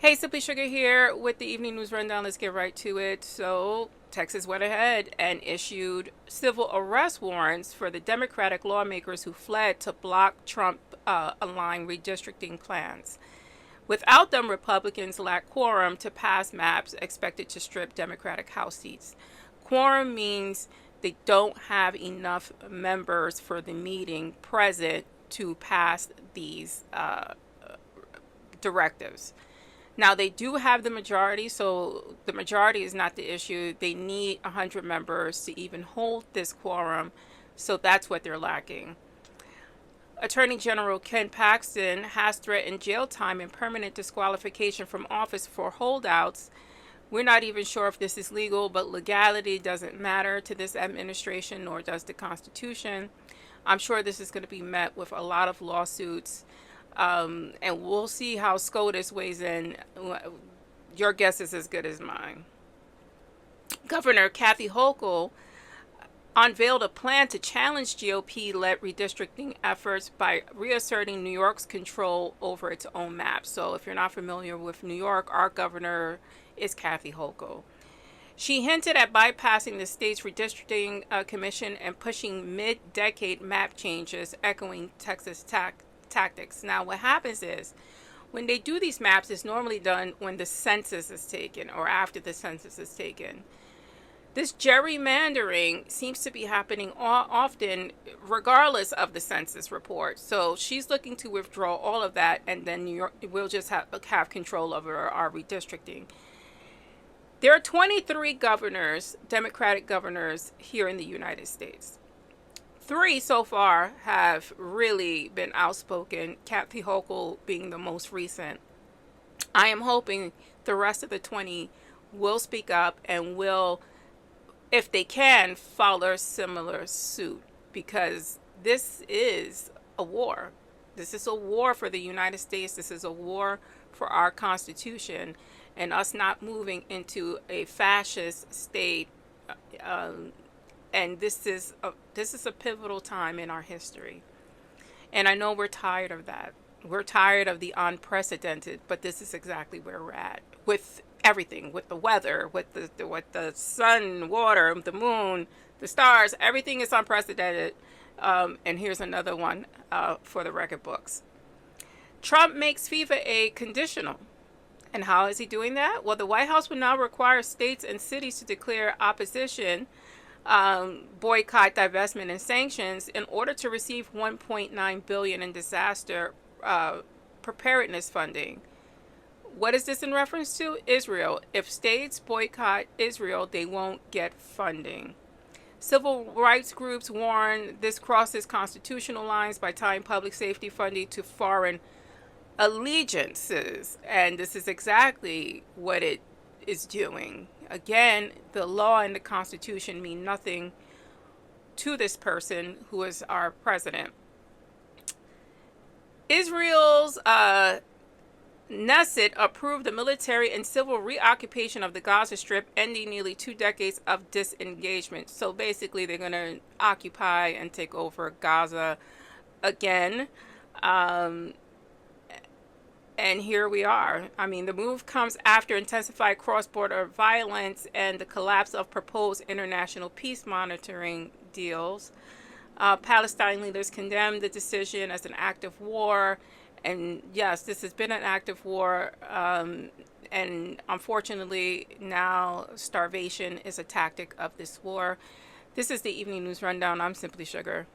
Hey, Simply Sugar here with the evening news rundown. Let's get right to it. So, Texas went ahead and issued civil arrest warrants for the Democratic lawmakers who fled to block Trump aligned redistricting plans. Without them, Republicans lack quorum to pass maps expected to strip Democratic House seats. Quorum means they don't have enough members for the meeting present to pass these directives. Now, they do have the majority, so the majority is not the issue. They need 100 members to even hold this quorum, so that's what they're lacking. Attorney General Ken Paxton has threatened jail time and permanent disqualification from office for holdouts. We're not even sure if this is legal, but legality doesn't matter to this administration, nor does the Constitution. I'm sure this is going to be met with a lot of lawsuits, and we'll see how SCOTUS weighs in. Your guess is as good as mine. Governor Kathy Hochul unveiled a plan to challenge GOP-led redistricting efforts by reasserting New York's control over its own map. So if you're not familiar with New York, our governor is Kathy Hochul. She hinted at bypassing the state's redistricting commission and pushing mid-decade map changes, echoing Texas tactics. Now, what happens is when they do these maps, it's normally done when the census is taken or after the census is taken. This gerrymandering seems to be happening often, regardless of the census report. So she's looking to withdraw all of that, and then New York will just have control over our redistricting. There are 23 governors, Democratic governors, here in the United States. 3 so far have really been outspoken, Kathy Hochul being the most recent. I am hoping the rest of the 20 will speak up and will, if they can, follow similar suit, because this is a war. This is a war for the United States. This is a war for our Constitution and us not moving into a fascist state. And this is a pivotal time in our history. And I know we're tired of that. We're tired of the unprecedented, but this is exactly where we're at with everything, with the weather, with the sun, water, the moon, the stars. Everything is unprecedented. And here's another one for the record books. Trump makes FIFA aid conditional. And how is he doing that? Well, the White House will now require states and cities to declare opposition, boycott, divestment, and sanctions in order to receive $1.9 billion in disaster preparedness funding. What is this in reference to? Israel. If states boycott Israel, they won't get funding. Civil rights groups warn this crosses constitutional lines by tying public safety funding to foreign allegiances, and this is exactly what it is doing. Again, the law and the Constitution mean nothing to this person who is our president. Israel's Knesset approved the military and civil reoccupation of the Gaza Strip, ending nearly 2 decades of disengagement. So basically, they're going to occupy and take over Gaza again. And here we are. I mean, the move comes after intensified cross-border violence and the collapse of proposed international peace monitoring deals. Palestine leaders condemned the decision as an act of war. And yes, this has been an act of war. And unfortunately, now starvation is a tactic of this war. This is the Evening News Rundown. I'm Simply Sugar.